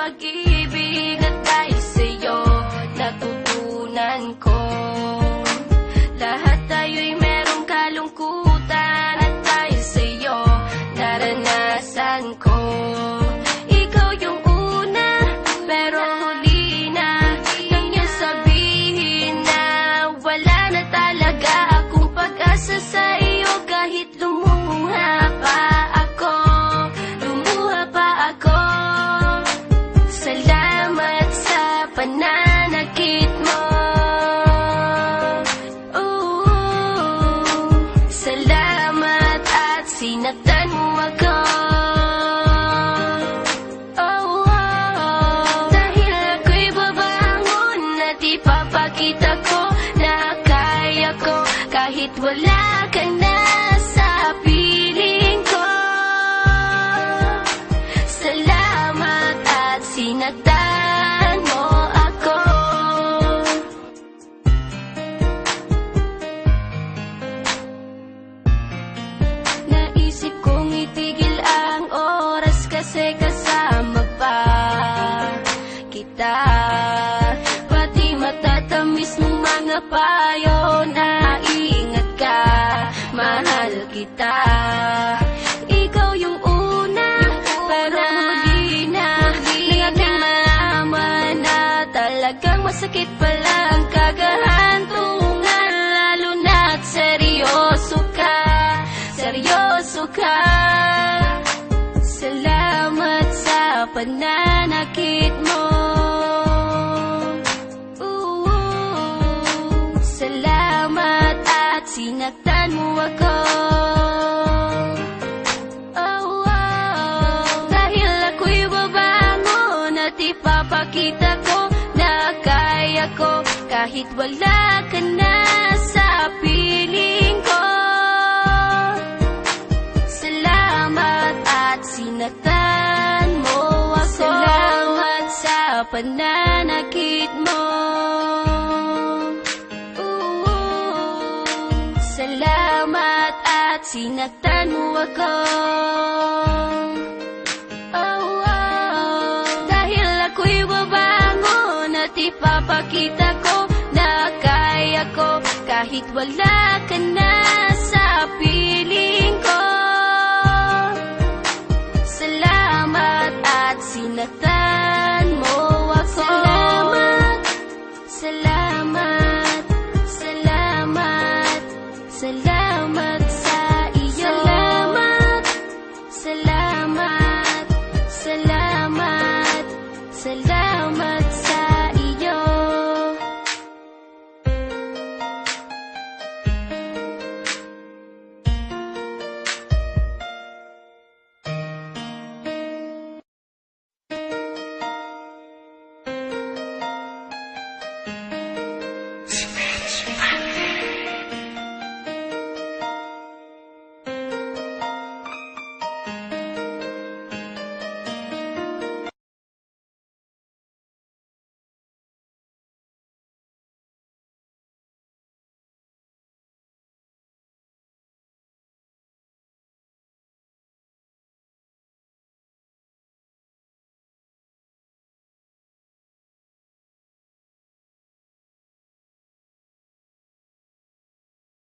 pag-ibig at dahil sa'yo natutunan ko. Lahat tayo'y merong kalungkutan at dahil sa'yo naranasan ko. Ikaw yung una pero huli na nang iyong sabihin na wala na talaga akong pag-asa sa iyo. Kahit lumuha pa ako, salamat sa pananakit mo. Salamat at sinaktan mo ako. Dahil ako'y babangon at ipapakita ko na kaya ko kahit wala ka na sa piling ko. Salamat at sinaktan mo ako. Naisip kong itigil ang oras kasi kasama pa kita. Pati matatamis mong mga payo na ingat ka, mahal kita. Ikaw yung una pero huli na nang aking malaman na talagang masakit pala ang kagahantungan. Lalo na't seryoso ka, seryoso ka. Salamat sa pananakit mo. Salamat at sinaktan mo ako. Dahil ako'y babangon at ipapakita ko na kaya ko kahit wala ka na sa piling ko. Salamat at sinaktan mo ako. Salamat sa pananakit mo. Salamat at sinaktan mo ako. Dahil ako'y babangon at ipapakita ko na kaya ko kahit wala